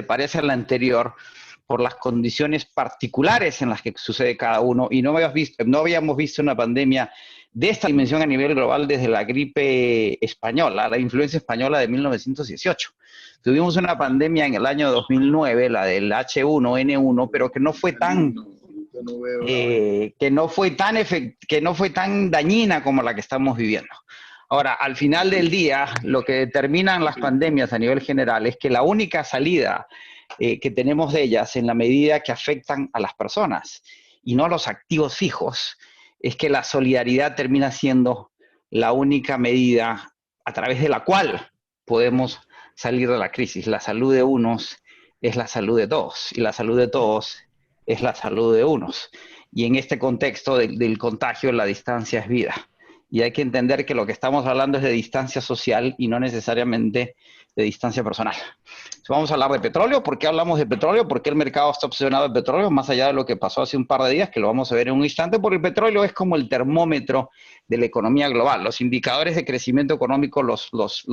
se parece a la anterior por las condiciones particulares en las que sucede cada uno, y no habíamos visto una pandemia de esta dimensión a nivel global desde la gripe española, la influenza española de 1918. Tuvimos una pandemia en el año 2009, la del H1N1, pero que no fue tan que no fue tan dañina como la que estamos viviendo. Ahora, al final del día, lo que determinan las pandemias a nivel general es que la única salida que tenemos de ellas, en la medida que afectan a las personas y no a los activos fijos, es que la solidaridad termina siendo la única medida a través de la cual podemos salir de la crisis. La salud de unos es la salud de todos, y la salud de todos es la salud de unos. Y en este contexto del contagio, la distancia es vida. Y hay que entender que lo que estamos hablando es de distancia social y no necesariamente de distancia personal. Entonces, vamos a hablar de petróleo. ¿Por qué hablamos de petróleo? ¿Por qué el mercado está obsesionado de petróleo? Más allá de lo que pasó hace un par de días, que lo vamos a ver en un instante, porque el petróleo es como el termómetro de la economía global. Los indicadores de crecimiento económico los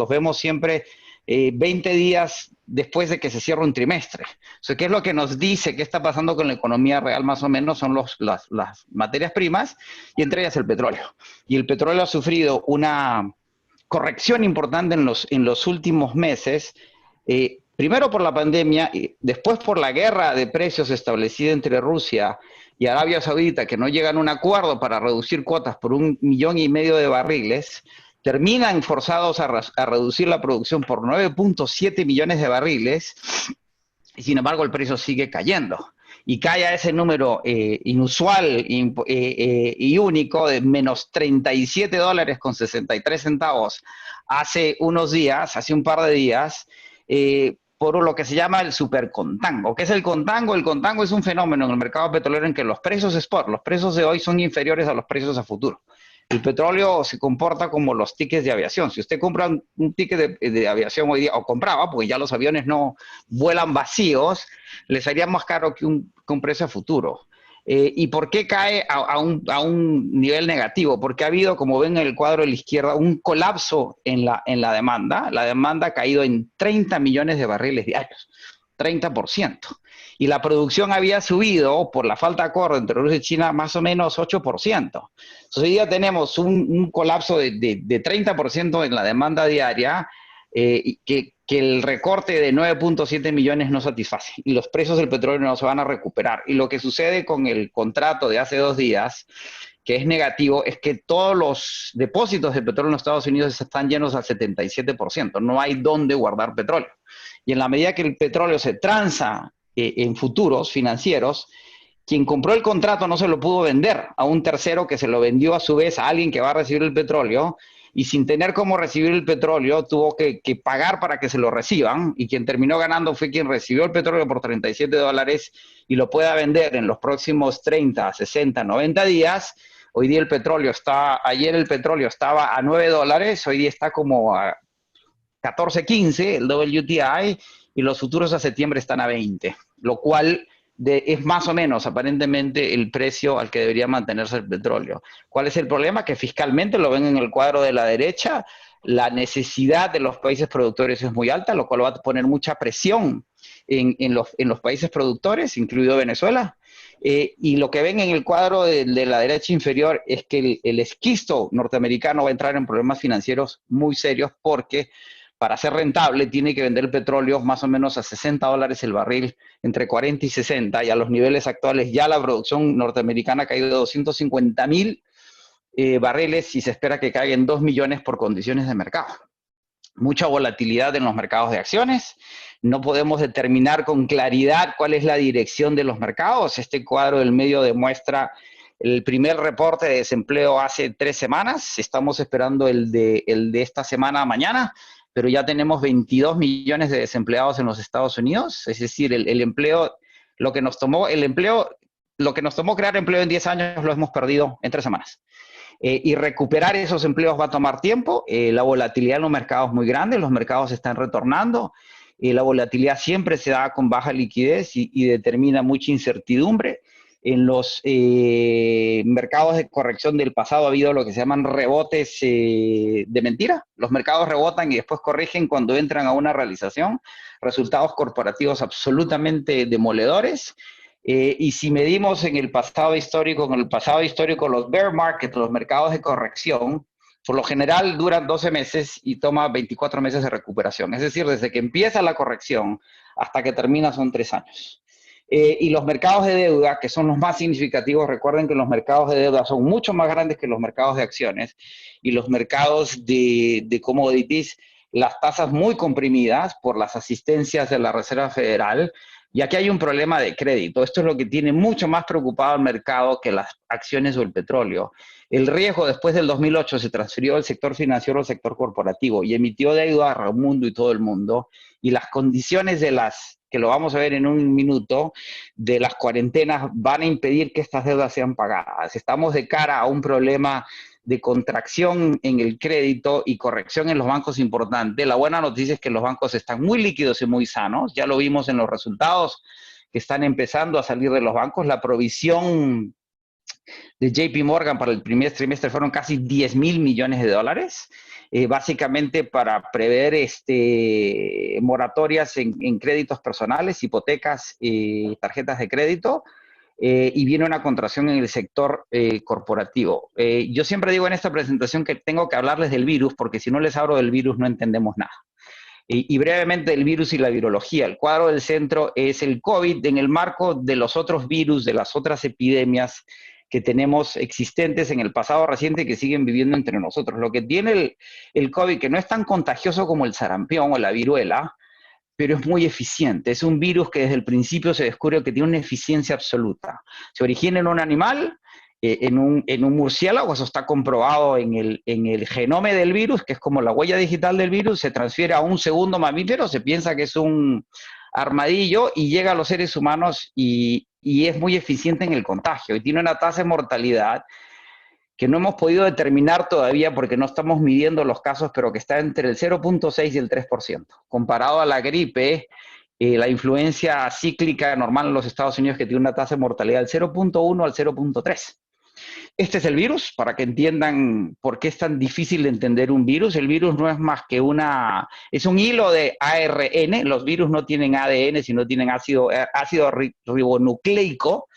vemos siempre 20 días después de que se cierra un trimestre. O sea, ¿qué es lo que nos dice qué está pasando con la economía real? Más o menos son las materias primas, y entre ellas el petróleo. Y el petróleo ha sufrido una corrección importante en los últimos meses, primero por la pandemia, y después por la guerra de precios establecida entre Rusia y Arabia Saudita, que no llegan a un acuerdo para reducir cuotas por 1,5 millones de barriles. Terminan forzados a reducir la producción por 9.7 millones de barriles, y sin embargo el precio sigue cayendo. Y cae a ese número inusual y único de menos $37.63 hace unos días, hace un par de días, por lo que se llama el supercontango. ¿Qué es el contango? El contango es un fenómeno en el mercado petrolero en que los precios spot, los precios de hoy, son inferiores a los precios a futuro. El petróleo se comporta como los tickets de aviación. Si usted compra un ticket de aviación hoy día, o compraba, porque ya los aviones no vuelan vacíos, les haría más caro que un precio a futuro. ¿Y por qué cae a un nivel negativo? Porque ha habido, como ven en el cuadro de la izquierda, un colapso en la demanda. La demanda ha caído en 30 millones de barriles diarios, 30%. Y la producción había subido, por la falta de acuerdo entre Rusia y China, más o menos 8%. Entonces, hoy día tenemos un colapso de 30% en la demanda diaria, que el recorte de 9.7 millones no satisface. Y los precios del petróleo no se van a recuperar. Y lo que sucede con el contrato de hace 2 días, que es negativo, es que todos los depósitos de petróleo en los Estados Unidos están llenos al 77%. No hay dónde guardar petróleo. Y en la medida que el petróleo se transa en futuros financieros, quien compró el contrato no se lo pudo vender a un tercero que se lo vendió a su vez a alguien que va a recibir el petróleo, y sin tener cómo recibir el petróleo tuvo que pagar para que se lo reciban, y quien terminó ganando fue quien recibió el petróleo por $37 y lo pueda vender en los próximos 30, 60, 90 días. Hoy día ayer el petróleo estaba a $9, hoy día está como a 14, 15 el WTI, y los futuros a septiembre están a 20, lo cual es más o menos aparentemente el precio al que debería mantenerse el petróleo. ¿Cuál es el problema? Que fiscalmente, lo ven en el cuadro de la derecha, la necesidad de los países productores es muy alta, lo cual va a poner mucha presión en los países productores, incluido Venezuela. Y lo que ven en el cuadro de la derecha inferior es que el esquisto norteamericano va a entrar en problemas financieros muy serios, porque para ser rentable tiene que vender el petróleo más o menos a $60 el barril, entre 40 y 60, y a los niveles actuales ya la producción norteamericana ha caído de 250,000 barriles, y se espera que caiga en 2 millones por condiciones de mercado. Mucha volatilidad en los mercados de acciones. No podemos determinar con claridad cuál es la dirección de los mercados. Este cuadro del medio demuestra el primer reporte de desempleo hace 3 semanas. Estamos esperando el de esta semana mañana, pero ya tenemos 22 millones de desempleados en los Estados Unidos. Es decir, el empleo, lo que nos tomó crear empleo en 10 años, lo hemos perdido en 3 semanas. Y recuperar esos empleos va a tomar tiempo. La volatilidad en los mercados es muy grande, los mercados están retornando. La volatilidad siempre se da con baja liquidez y determina mucha incertidumbre. En los mercados de corrección del pasado ha habido lo que se llaman rebotes de mentira. Los mercados rebotan y después corrigen cuando entran a una realización. Resultados corporativos absolutamente demoledores. Y si medimos en el pasado histórico, los bear market, los mercados de corrección, por lo general duran 12 meses y toma 24 meses de recuperación. Es decir, desde que empieza la corrección hasta que termina son 3 años. Y los mercados de deuda, que son los más significativos, recuerden que los mercados de deuda son mucho más grandes que los mercados de acciones y los mercados de commodities, las tasas muy comprimidas por las asistencias de la Reserva Federal. Y aquí hay un problema de crédito. Esto es lo que tiene mucho más preocupado al mercado que las acciones o el petróleo. El riesgo después del 2008 se transfirió del sector financiero al sector corporativo y emitió deuda al mundo y todo el mundo. Y las condiciones de que lo vamos a ver en un minuto, de las cuarentenas van a impedir que estas deudas sean pagadas. Estamos de cara a un problema de contracción en el crédito y corrección en los bancos importante. La buena noticia es que los bancos están muy líquidos y muy sanos. Ya lo vimos en los resultados que están empezando a salir de los bancos. La provisión de JP Morgan para el primer trimestre fueron casi 10,000 millones de dólares, básicamente para prever moratorias en créditos personales, hipotecas, tarjetas de crédito, y viene una contracción en el sector corporativo. Yo siempre digo en esta presentación que tengo que hablarles del virus, porque si no les hablo del virus no entendemos nada. Y brevemente el virus y la virología. El cuadro del centro es el COVID en el marco de los otros virus, de las otras epidemias que tenemos existentes en el pasado reciente y que siguen viviendo entre nosotros. Lo que tiene el COVID, que no es tan contagioso como el sarampión o la viruela, pero es muy eficiente. Es un virus que desde el principio se descubrió que tiene una eficiencia absoluta. Se origina en un animal, en un murciélago, eso está comprobado en el genoma del virus, que es como la huella digital del virus, se transfiere a un segundo mamífero, se piensa que es un armadillo y llega a los seres humanos y es muy eficiente en el contagio y tiene una tasa de mortalidad que no hemos podido determinar todavía porque no estamos midiendo los casos, pero que está entre el 0,6 y el 3%. Comparado a la gripe, la influencia cíclica normal en los Estados Unidos, que tiene una tasa de mortalidad del 0,1 al 0,3. Este es el virus, para que entiendan por qué es tan difícil de entender un virus. El virus no es más que es un hilo de ARN. Los virus no tienen ADN, sino tienen ácido ribonucleico,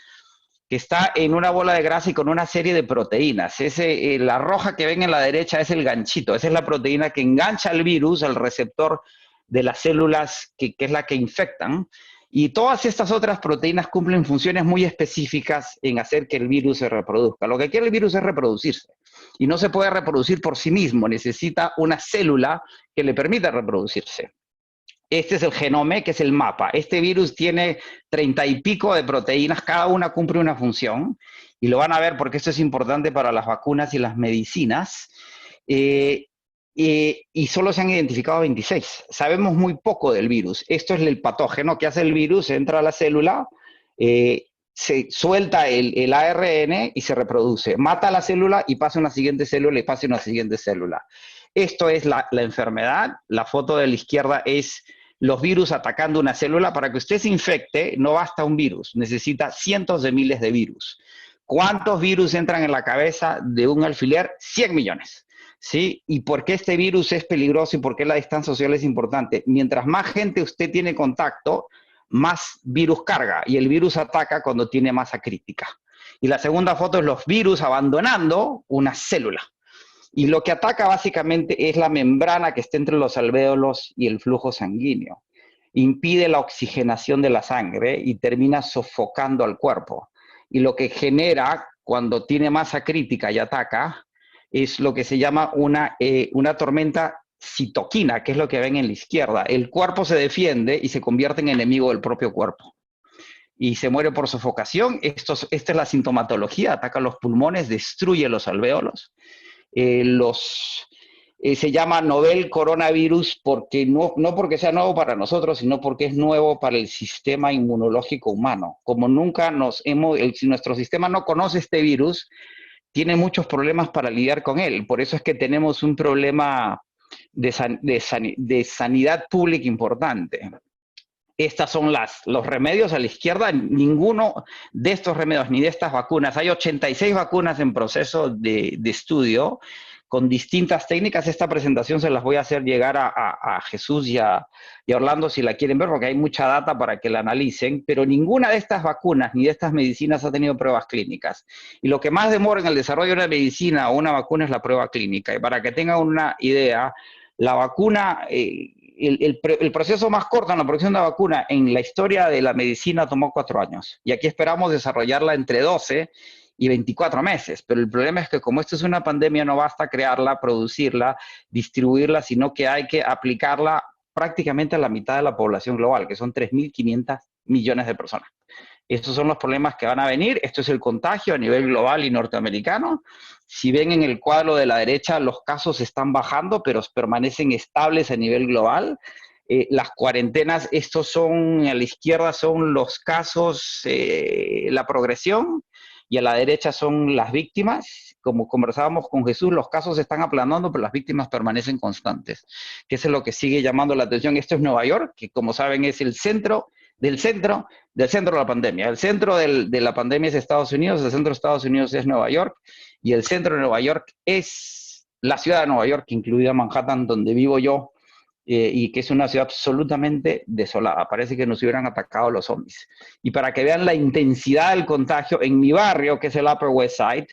que está en una bola de grasa y con una serie de proteínas. La roja que ven en la derecha es el ganchito. Esa es la proteína que engancha al virus, al receptor de las células, que es la que infectan. Y todas estas otras proteínas cumplen funciones muy específicas en hacer que el virus se reproduzca. Lo que quiere el virus es reproducirse. Y no se puede reproducir por sí mismo. Necesita una célula que le permita reproducirse. Este es el genoma, que es el mapa. Este virus tiene 30 y pico de proteínas, cada una cumple una función, y lo van a ver porque esto es importante para las vacunas y las medicinas, y solo se han identificado 26. Sabemos muy poco del virus. Esto es el patógeno que hace el virus, entra a la célula, se suelta el ARN y se reproduce. Mata a la célula y pasa a una siguiente célula y pasa a una siguiente célula. Esto es la enfermedad. La foto de la izquierda es los virus atacando una célula. Para que usted se infecte, no basta un virus, necesita cientos de miles de virus. ¿Cuántos virus entran en la cabeza de un alfiler? 100 millones. ¿Sí? ¿Y por qué este virus es peligroso y por qué la distancia social es importante? Mientras más gente usted tiene contacto, más virus carga, y el virus ataca cuando tiene masa crítica. Y la segunda foto es los virus abandonando una célula. Y lo que ataca básicamente es la membrana que está entre los alvéolos y el flujo sanguíneo. Impide la oxigenación de la sangre y termina sofocando al cuerpo. Y lo que genera, cuando tiene masa crítica y ataca, es lo que se llama una tormenta citoquina, que es lo que ven en la izquierda. El cuerpo se defiende y se convierte en enemigo del propio cuerpo. Y se muere por sofocación. Esta es la sintomatología, ataca los pulmones, destruye los alvéolos. Se llama novel coronavirus porque no porque sea nuevo para nosotros, sino porque es nuevo para el sistema inmunológico humano. Como nunca si nuestro sistema no conoce este virus, tiene muchos problemas para lidiar con él. Por eso es que tenemos un problema de sanidad pública importante. Estas son los remedios a la izquierda. Ninguno de estos remedios ni de estas vacunas, hay 86 vacunas en proceso de estudio con distintas técnicas. Esta presentación se las voy a hacer llegar a Jesús y a Orlando si la quieren ver, porque hay mucha data para que la analicen, pero ninguna de estas vacunas ni de estas medicinas ha tenido pruebas clínicas. Y lo que más demora en el desarrollo de una medicina o una vacuna es la prueba clínica. Y para que tengan una idea, la vacuna... el proceso más corto en la producción de la vacuna en la historia de la medicina tomó 4 años. Y aquí esperamos desarrollarla entre 12 y 24 meses. Pero el problema es que como esto es una pandemia, no basta crearla, producirla, distribuirla, sino que hay que aplicarla prácticamente a la mitad de la población global, que son 3.500 millones de personas. Estos son los problemas que van a venir. Esto es el contagio a nivel global y norteamericano. Si ven en el cuadro de la derecha, los casos están bajando, pero permanecen estables a nivel global. Las cuarentenas, estos son, a la izquierda son los casos, la progresión, y a la derecha son las víctimas. Como conversábamos con Jesús, los casos se están aplanando, pero las víctimas permanecen constantes, que es lo que sigue llamando la atención. Esto es Nueva York, que como saben es el centro del centro de la pandemia. El centro de la pandemia es Estados Unidos, el centro de Estados Unidos es Nueva York, y el centro de Nueva York es la ciudad de Nueva York, incluida Manhattan, donde vivo yo, y que es una ciudad absolutamente desolada. Parece que nos hubieran atacado los zombies. Y para que vean la intensidad del contagio, en mi barrio, que es el Upper West Side,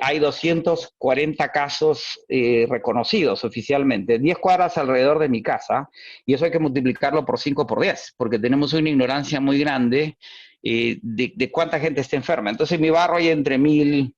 hay 240 casos reconocidos oficialmente, 10 cuadras alrededor de mi casa, y eso hay que multiplicarlo por 5 por 10, porque tenemos una ignorancia muy grande de cuánta gente está enferma. Entonces en mi barrio hay entre 1.000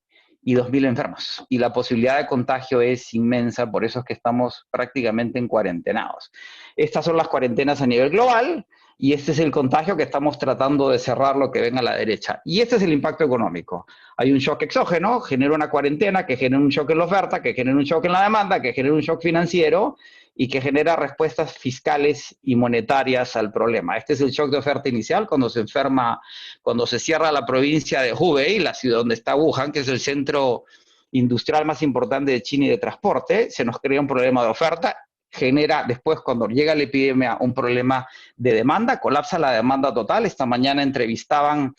y 2.000 enfermos, y la posibilidad de contagio es inmensa, por eso es que estamos prácticamente en cuarentenados. Estas son las cuarentenas a nivel global, y este es el contagio que estamos tratando de cerrar, lo que ven a la derecha. Y este es el impacto económico. Hay un shock exógeno, genera una cuarentena, que genera un shock en la oferta, que genera un shock en la demanda, que genera un shock financiero y que genera respuestas fiscales y monetarias al problema. Este es el shock de oferta inicial, cuando se enferma, cuando se cierra la provincia de Hubei, la ciudad donde está Wuhan, que es el centro industrial más importante de China y de transporte, se nos crea un problema de oferta, genera después, cuando llega la epidemia, un problema de demanda, colapsa la demanda total. Esta mañana entrevistaban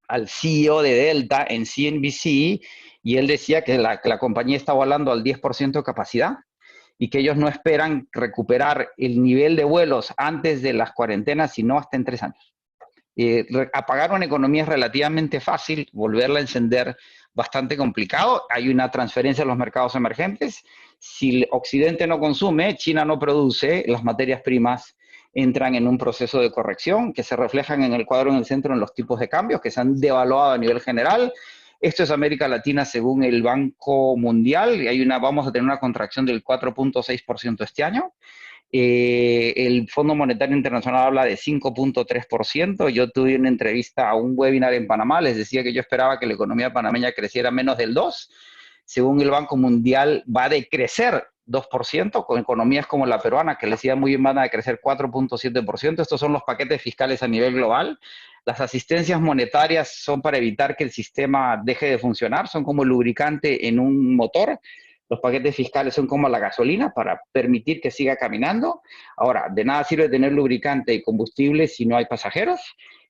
al CEO de Delta en CNBC y él decía que la compañía está volando al 10% de capacidad y que ellos no esperan recuperar el nivel de vuelos antes de las cuarentenas, sino hasta en 3 años. Apagar una economía es relativamente fácil, volverla a encender bastante complicado. Hay una transferencia a los mercados emergentes. Si Occidente no consume, China no produce, las materias primas entran en un proceso de corrección que se reflejan en el cuadro en el centro en los tipos de cambios que se han devaluado a nivel general. Esto es América Latina según el Banco Mundial, y vamos a tener una contracción del 4.6% este año. El Fondo Monetario Internacional habla de 5.3%. Yo tuve una entrevista a un webinar en Panamá, les decía que yo esperaba que la economía panameña creciera menos del 2%. Según el Banco Mundial, va a decrecer 2%, con economías como la peruana, que les decía muy bien, van a decrecer 4.7%. Estos son los paquetes fiscales a nivel global. Las asistencias monetarias son para evitar que el sistema deje de funcionar, son como el lubricante en un motor. Los paquetes fiscales son como la gasolina para permitir que siga caminando. Ahora, de nada sirve tener lubricante y combustible si no hay pasajeros.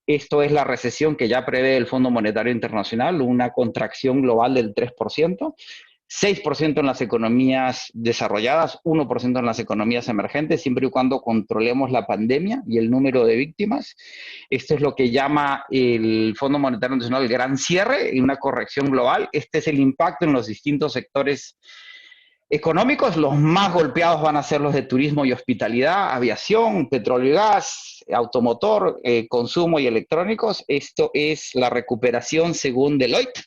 Esto es la recesión que ya prevé el Fondo Monetario Internacional, una contracción global del 3%, 6% en las economías desarrolladas, 1% en las economías emergentes, siempre y cuando controlemos la pandemia y el número de víctimas. Esto es lo que llama el Fondo Monetario Internacional el gran cierre y una corrección global. Este es el impacto en los distintos sectores económicos. Los más golpeados van a ser los de turismo y hospitalidad, aviación, petróleo y gas, automotor, consumo y electrónicos. Esto es la recuperación según Deloitte.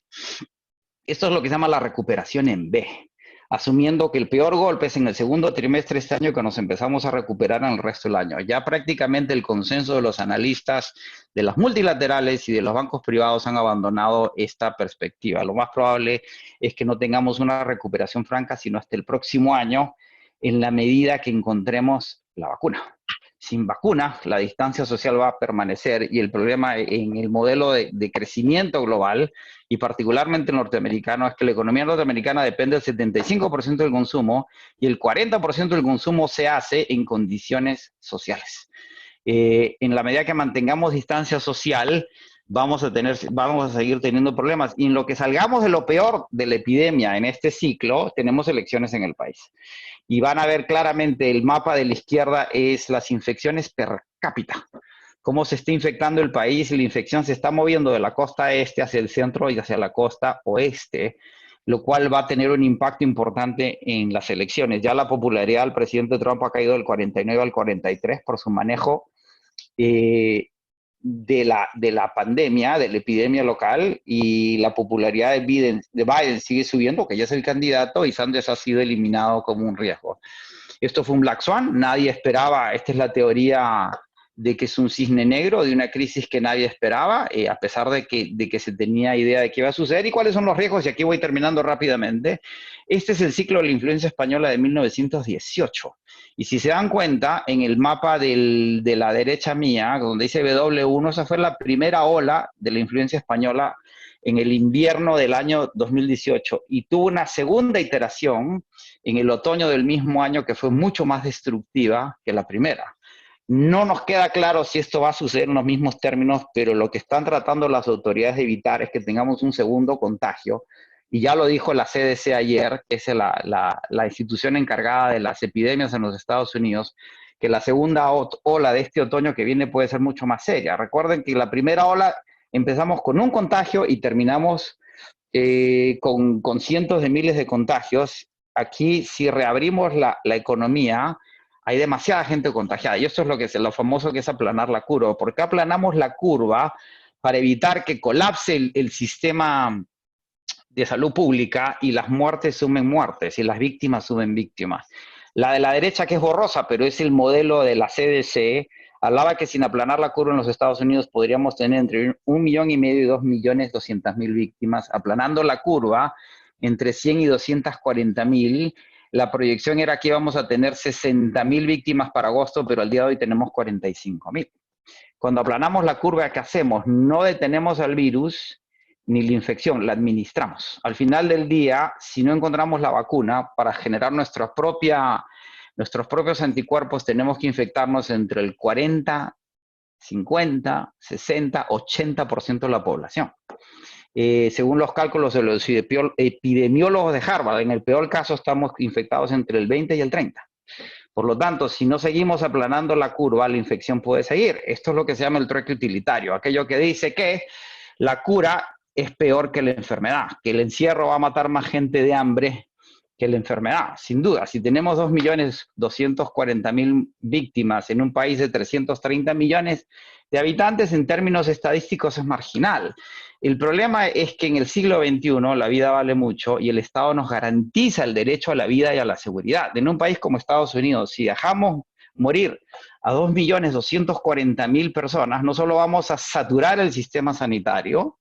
Esto es lo que se llama la recuperación en B, asumiendo que el peor golpe es en el segundo trimestre de este año, que nos empezamos a recuperar en el resto del año. Ya prácticamente el consenso de los analistas de las multilaterales y de los bancos privados han abandonado esta perspectiva. Lo más probable es que no tengamos una recuperación franca sino hasta el próximo año, en la medida que encontremos la vacuna. Sin vacuna, la distancia social va a permanecer, y el problema en el modelo de crecimiento global, y particularmente el norteamericano, es que la economía norteamericana depende del 75% del consumo, y el 40% del consumo se hace en condiciones sociales. En la medida que mantengamos distancia social, vamos a seguir teniendo problemas. Y en lo que salgamos de lo peor de la epidemia en este ciclo, tenemos elecciones en el país. Y van a ver claramente el mapa de la izquierda es las infecciones per cápita. Cómo se está infectando el país y la infección se está moviendo de la costa este hacia el centro y hacia la costa oeste, lo cual va a tener un impacto importante en las elecciones. Ya la popularidad del presidente Trump ha caído del 49 al 43 por su manejo de la pandemia, de la epidemia local, y la popularidad de Biden sigue subiendo, que ya es el candidato, y Sanders ha sido eliminado como un riesgo. Esto fue un Black Swan, nadie esperaba, esta es la teoría de que es un cisne negro, de una crisis que nadie esperaba, a pesar de que se tenía idea de qué iba a suceder. ¿Y cuáles son los riesgos? Y aquí voy terminando rápidamente. Este es el ciclo de la influencia española de 1918. Y si se dan cuenta, en el mapa de la derecha mía, donde dice W1, esa fue la primera ola de la influencia española en el invierno del año 2018. Y tuvo una segunda iteración en el otoño del mismo año que fue mucho más destructiva que la primera. No nos queda claro si esto va a suceder en los mismos términos, pero lo que están tratando las autoridades de evitar es que tengamos un segundo contagio. Y ya lo dijo la CDC ayer, que es la institución encargada de las epidemias en los Estados Unidos, que la segunda ola de este otoño que viene puede ser mucho más seria. Recuerden que la primera ola empezamos con un contagio y terminamos con cientos de miles de contagios. Aquí, si reabrimos la economía, hay demasiada gente contagiada. Y esto es lo famoso que es aplanar la curva. ¿Por qué aplanamos la curva? Para evitar que colapse el sistema de salud pública y las muertes sumen muertes y las víctimas sumen víctimas. La de la derecha, que es borrosa, pero es el modelo de la CDC, hablaba que sin aplanar la curva en los Estados Unidos podríamos tener entre 1,5 millones y 2,200,000 víctimas. Aplanando la curva, entre 100 y 240,000. La proyección era que íbamos a tener 60,000 víctimas para agosto, pero al día de hoy tenemos 45,000. Cuando aplanamos la curva, ¿qué hacemos? No detenemos al virus ni la infección, la administramos. Al final del día, si no encontramos la vacuna, para generar nuestros propios anticuerpos, tenemos que infectarnos entre el 40, 50, 60, 80% de la población. Según los cálculos de los epidemiólogos de Harvard, en el peor caso estamos infectados entre el 20 y el 30. Por lo tanto, si no seguimos aplanando la curva, la infección puede seguir. Esto es lo que se llama el trueque utilitario, aquello que dice que la cura es peor que la enfermedad, que el encierro va a matar más gente de hambre que la enfermedad, sin duda. Si tenemos 2,240,000 víctimas en un país de 330 millones de habitantes, en términos estadísticos es marginal. El problema es que en el siglo XXI la vida vale mucho y el Estado nos garantiza el derecho a la vida y a la seguridad. En un país como Estados Unidos, si dejamos morir a 2,240,000 personas, no solo vamos a saturar el sistema sanitario,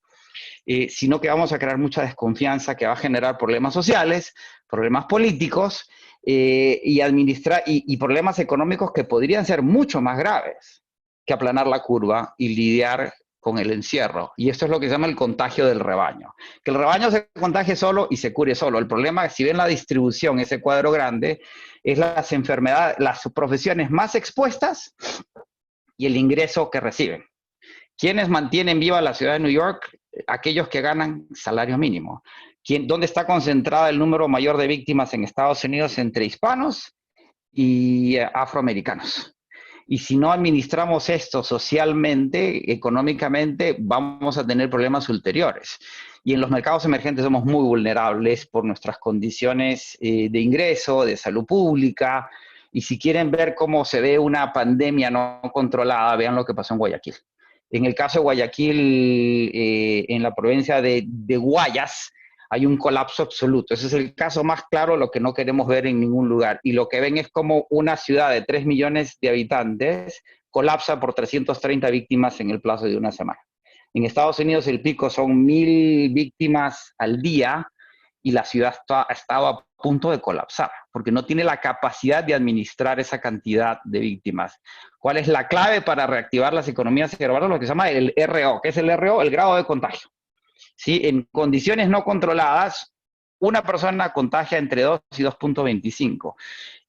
sino que vamos a crear mucha desconfianza que va a generar problemas sociales, problemas políticos y problemas económicos que podrían ser mucho más graves que aplanar la curva y lidiar con el encierro. Y esto es lo que se llama el contagio del rebaño. Que el rebaño se contagie solo y se cure solo. El problema, si ven la distribución, ese cuadro grande, es las enfermedades, las profesiones más expuestas y el ingreso que reciben. ¿Quiénes mantienen viva la ciudad de New York? Aquellos que ganan salario mínimo. ¿Dónde está concentrado el número mayor de víctimas en Estados Unidos? Entre hispanos y afroamericanos. Y si no administramos esto socialmente, económicamente, vamos a tener problemas ulteriores. Y en los mercados emergentes somos muy vulnerables por nuestras condiciones de ingreso, de salud pública. Y si quieren ver cómo se ve una pandemia no controlada, vean lo que pasó en Guayaquil. En el caso de Guayaquil, en la provincia de Guayas, hay un colapso absoluto. Ese es el caso más claro, lo que no queremos ver en ningún lugar. Y lo que ven es como una ciudad de 3 millones de habitantes colapsa por 330 víctimas en el plazo de una semana. En Estados Unidos el pico son 1,000 víctimas al día y la ciudad estaba a punto de colapsar, porque no tiene la capacidad de administrar esa cantidad de víctimas. ¿Cuál es la clave para reactivar las economías urbanas? Lo que se llama el RO. ¿Qué es el RO? El grado de contagio. ¿Sí? En condiciones no controladas, una persona contagia entre 2 y 2.25.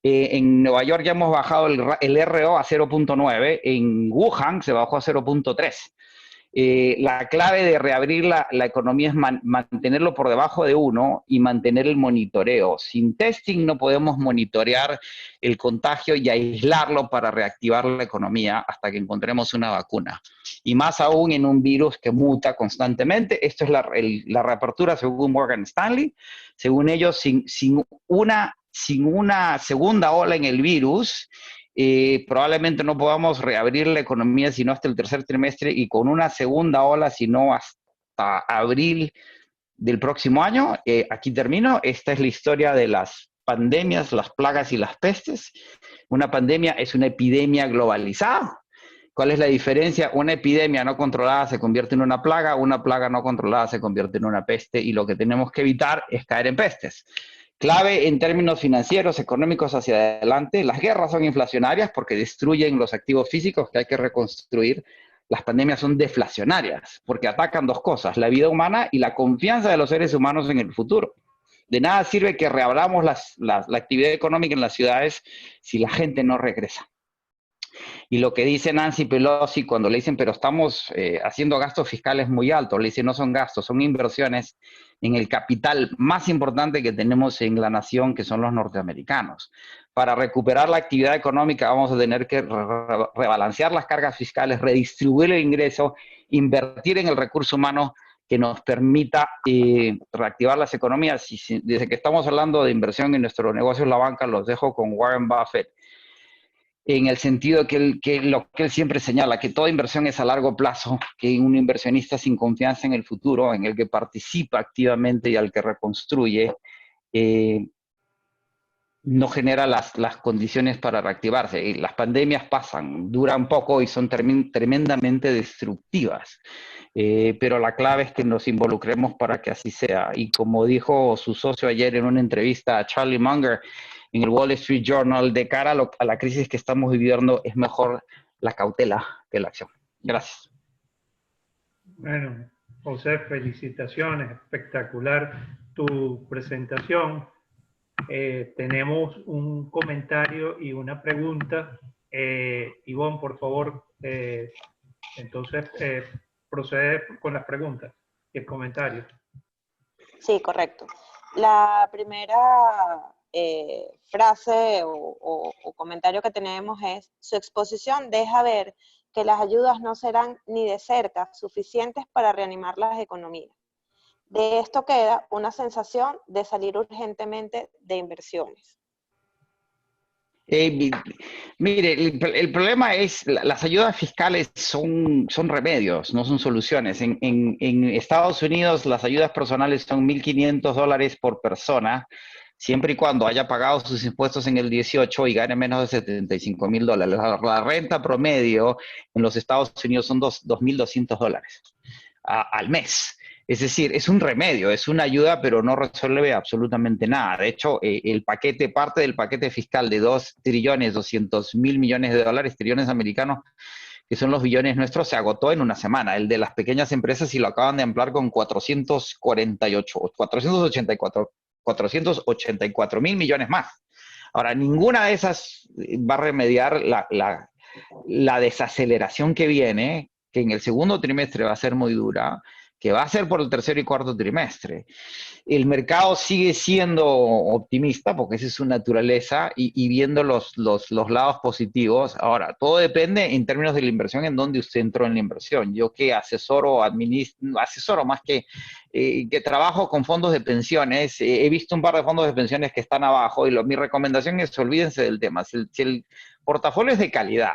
En Nueva York ya hemos bajado el RO a 0.9, en Wuhan se bajó a 0.3. La clave de reabrir la economía es mantenerlo por debajo de 1 y mantener el monitoreo. Sin testing no podemos monitorear el contagio y aislarlo para reactivar la economía hasta que encontremos una vacuna. Y más aún en un virus que muta constantemente. Esto es la reapertura según Morgan Stanley. Según ellos, sin una segunda ola en el virus, probablemente no podamos reabrir la economía sino hasta el tercer trimestre y con una segunda ola sino hasta abril del próximo año. Aquí termino. Esta es la historia de las pandemias, las plagas y las pestes. Una pandemia es una epidemia globalizada. ¿Cuál es la diferencia? Una epidemia no controlada se convierte en una plaga no controlada se convierte en una peste, y lo que tenemos que evitar es caer en pestes. Clave en términos financieros, económicos hacia adelante, las guerras son inflacionarias porque destruyen los activos físicos que hay que reconstruir. Las pandemias son deflacionarias porque atacan dos cosas, la vida humana y la confianza de los seres humanos en el futuro. De nada sirve que reabramos la actividad económica en las ciudades si la gente no regresa. Y lo que dice Nancy Pelosi cuando le dicen, pero estamos haciendo gastos fiscales muy altos, le dice, no son gastos, son inversiones en el capital más importante que tenemos en la nación, que son los norteamericanos. Para recuperar la actividad económica vamos a tener que rebalancear las cargas fiscales, redistribuir el ingreso, invertir en el recurso humano que nos permita reactivar las economías. Y desde que estamos hablando de inversión en nuestro negocio en la banca, los dejo con Warren Buffett, en el sentido que lo que él siempre señala, que toda inversión es a largo plazo, que un inversionista sin confianza en el futuro, en el que participa activamente y al que reconstruye, no genera las condiciones para reactivarse. Y las pandemias pasan, duran poco y son tremendamente destructivas. Pero la clave es que nos involucremos para que así sea. Y como dijo su socio ayer en una entrevista a Charlie Munger en el Wall Street Journal, de cara a la crisis que estamos viviendo, es mejor la cautela que la acción. Gracias. Bueno, José, felicitaciones, espectacular tu presentación. Tenemos un comentario y una pregunta. Ivonne, por favor, entonces procede con las preguntas y el comentario. Sí, correcto. La primera frase o comentario que tenemos es: su exposición deja ver que las ayudas no serán ni de cerca suficientes para reanimar las economías. De esto queda una sensación de salir urgentemente de inversiones. Mire, el problema es, las ayudas fiscales son remedios, no son soluciones. En Estados Unidos las ayudas personales son $1,500 por persona, siempre y cuando haya pagado sus impuestos en el 18 y gane menos de $75,000. La renta promedio en los Estados Unidos son $2,200 al mes. Es decir, es un remedio, es una ayuda, pero no resuelve absolutamente nada. De hecho, parte del paquete fiscal de $2,200,000,000,000, trillones americanos, que son los billones nuestros, se agotó en una semana. El de las pequeñas empresas, y lo acaban de ampliar con 484 mil millones más. Ahora, ninguna de esas va a remediar la desaceleración que viene, que en el segundo trimestre va a ser muy dura, que va a ser por el tercer y cuarto trimestre. El mercado sigue siendo optimista, porque esa es su naturaleza, y viendo los lados positivos. Ahora, todo depende en términos de la inversión, en dónde usted entró en la inversión. Yo que asesoro más que trabajo con fondos de pensiones, he visto un par de fondos de pensiones que están abajo, y mi recomendación es: olvídense del tema. Si el portafolio es de calidad,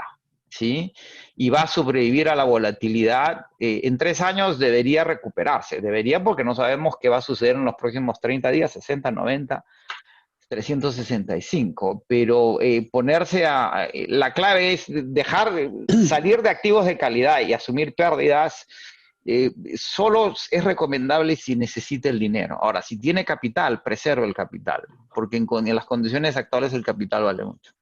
¿sí?, y va a sobrevivir a la volatilidad, en 3 años debería recuperarse. Debería, porque no sabemos qué va a suceder en los próximos 30 días, 60, 90, 365. Pero la clave es salir de activos de calidad y asumir pérdidas. Solo es recomendable si necesita el dinero. Ahora, si tiene capital, preserve el capital, porque en las condiciones actuales el capital vale mucho.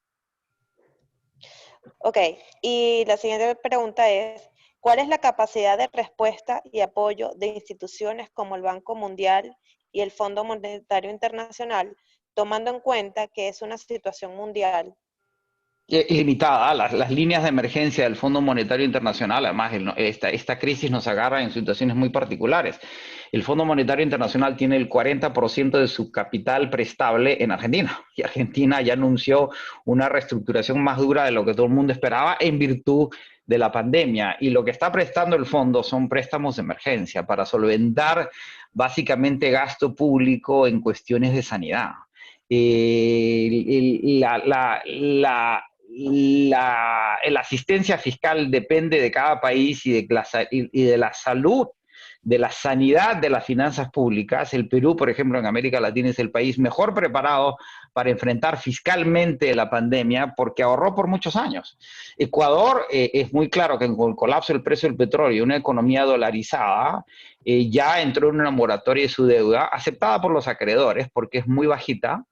Ok, y la siguiente pregunta es: ¿cuál es la capacidad de respuesta y apoyo de instituciones como el Banco Mundial y el Fondo Monetario Internacional, tomando en cuenta que es una situación mundial? Limitada. Las líneas de emergencia del Fondo Monetario Internacional, además, esta crisis nos agarra en situaciones muy particulares. El Fondo Monetario Internacional tiene el 40% de su capital prestable en Argentina, y Argentina ya anunció una reestructuración más dura de lo que todo el mundo esperaba en virtud de la pandemia, y lo que está prestando el fondo son préstamos de emergencia para solventar básicamente gasto público en cuestiones de sanidad. La asistencia fiscal depende de cada país y de la salud, de la sanidad de las finanzas públicas. El Perú, por ejemplo, en América Latina es el país mejor preparado para enfrentar fiscalmente la pandemia porque ahorró por muchos años. Ecuador es muy claro que con el colapso del precio del petróleo y una economía dolarizada, ya entró en una moratoria de su deuda, aceptada por los acreedores porque es muy bajita,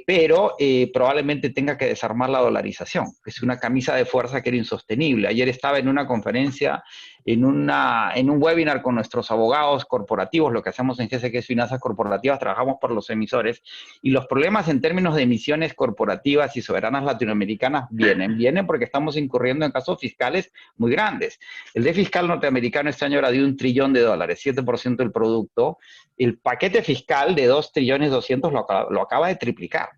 pero probablemente tenga que desarmar la dolarización, que es una camisa de fuerza que era insostenible. Ayer estaba en una conferencia, en un webinar con nuestros abogados corporativos, lo que hacemos en GCQ es Finanzas Corporativas, trabajamos por los emisores, y los problemas en términos de emisiones corporativas y soberanas latinoamericanas vienen porque estamos incurriendo en casos fiscales muy grandes. El déficit fiscal norteamericano este año era de $1 trillón, 7% del producto. El paquete fiscal de 2.200.000.000 lo acaba de triplicar.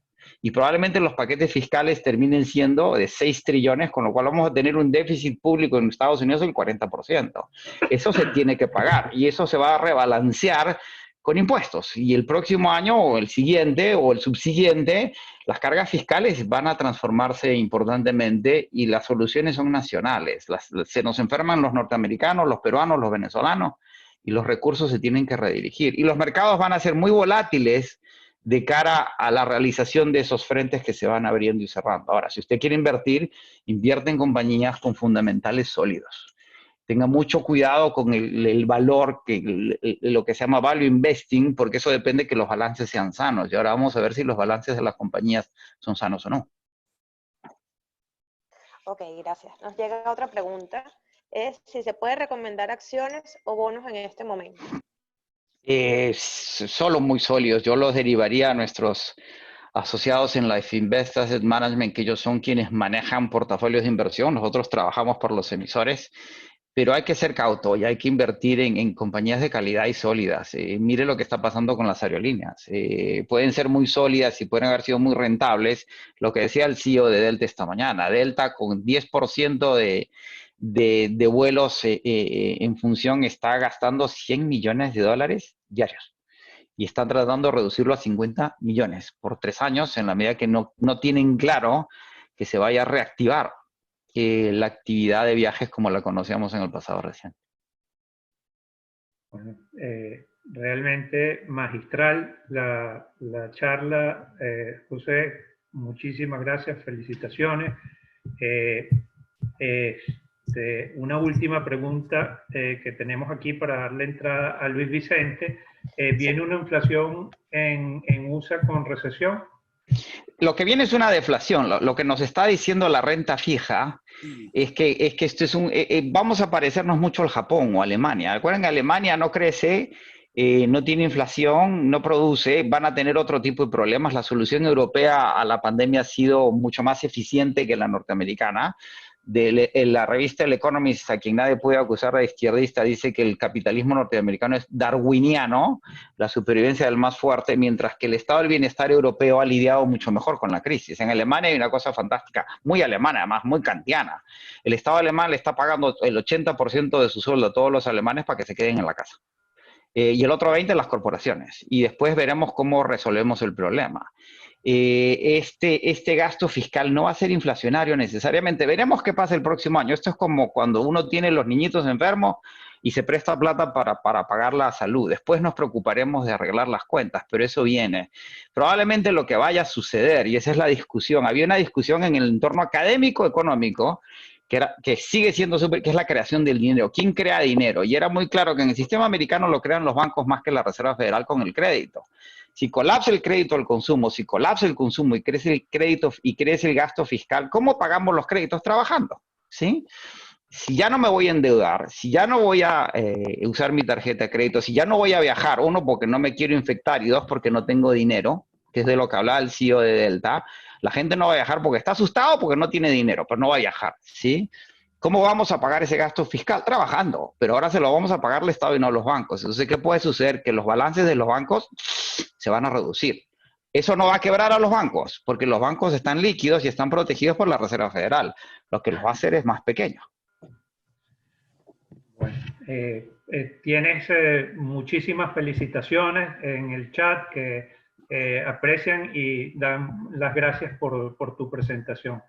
Y probablemente los paquetes fiscales terminen siendo de 6 trillones, con lo cual vamos a tener un déficit público en Estados Unidos del 40%. Eso se tiene que pagar y eso se va a rebalancear con impuestos. Y el próximo año o el siguiente o el subsiguiente, las cargas fiscales van a transformarse importantemente y las soluciones son nacionales. Se nos enferman los norteamericanos, los peruanos, los venezolanos, y los recursos se tienen que redirigir. Y los mercados van a ser muy volátiles de cara a la realización de esos frentes que se van abriendo y cerrando. Ahora, si usted quiere invertir, invierte en compañías con fundamentales sólidos. Tenga mucho cuidado con el valor, lo que se llama value investing, porque eso depende de que los balances sean sanos. Y ahora vamos a ver si los balances de las compañías son sanos o no. Ok, gracias. Nos llega otra pregunta. Es si se puede recomendar acciones o bonos en este momento. Solo muy sólidos. Yo los derivaría a nuestros asociados en Life Invest Asset Management, que ellos son quienes manejan portafolios de inversión. Nosotros trabajamos por los emisores, pero hay que ser cauto y hay que invertir en compañías de calidad y sólidas. Mire lo que está pasando con las aerolíneas. Pueden ser muy sólidas y pueden haber sido muy rentables. Lo que decía el CEO de Delta esta mañana. Delta con 10% de vuelos en función está gastando $100 millones diarios. Y están tratando de reducirlo a 50 millones por 3 años en la medida que no tienen claro que se vaya a reactivar la actividad de viajes como la conocíamos en el pasado reciente. Bueno, realmente magistral la charla, José. Muchísimas gracias, felicitaciones. Una última pregunta que tenemos aquí para darle entrada a Luis Vicente. ¿Viene una inflación en USA con recesión? Lo que viene es una deflación. Lo que nos está diciendo la renta fija es que esto es vamos a parecernos mucho al Japón o a Alemania. Recuerden que Alemania no crece, no tiene inflación, no produce, van a tener otro tipo de problemas. La solución europea a la pandemia ha sido mucho más eficiente que la norteamericana. La revista El Economist, a quien nadie puede acusar de izquierdista, dice que el capitalismo norteamericano es darwiniano, la supervivencia del más fuerte, mientras que el estado del bienestar europeo ha lidiado mucho mejor con la crisis. En Alemania hay una cosa fantástica, muy alemana, además muy kantiana. El estado alemán le está pagando el 80% de su sueldo a todos los alemanes para que se queden en la casa. Y el otro 20% las corporaciones. Y después veremos cómo resolvemos el problema. Este gasto fiscal no va a ser inflacionario necesariamente. Veremos qué pasa el próximo año. Esto es como cuando uno tiene los niñitos enfermos y se presta plata para pagar la salud. Después nos preocuparemos de arreglar las cuentas, pero eso viene. Probablemente lo que vaya a suceder, y esa es la discusión, había una discusión en el entorno académico económico que sigue siendo que es la creación del dinero. ¿Quién crea dinero? Y era muy claro que en el sistema americano lo crean los bancos más que la Reserva Federal con el crédito. Si colapsa el crédito al consumo, si colapsa el consumo y crece el crédito y crece el gasto fiscal, ¿cómo pagamos los créditos? Trabajando, ¿sí? si ya no me voy a endeudar, si ya no voy a usar mi tarjeta de crédito, si ya no voy a viajar, uno, porque no me quiero infectar, y dos, porque no tengo dinero, que es de lo que hablaba el CEO de Delta, la gente no va a viajar porque está asustado, porque no tiene dinero, pero no va a viajar, ¿sí? ¿Cómo vamos a pagar ese gasto fiscal? Trabajando, pero ahora se lo vamos a pagar el Estado y no los bancos. Entonces, ¿qué puede suceder? Que los balances de los bancos se van a reducir. Eso no va a quebrar a los bancos, porque los bancos están líquidos y están protegidos por la Reserva Federal. Lo que los va a hacer es más pequeño. Bueno, tienes muchísimas felicitaciones en el chat que aprecian y dan las gracias por tu presentación.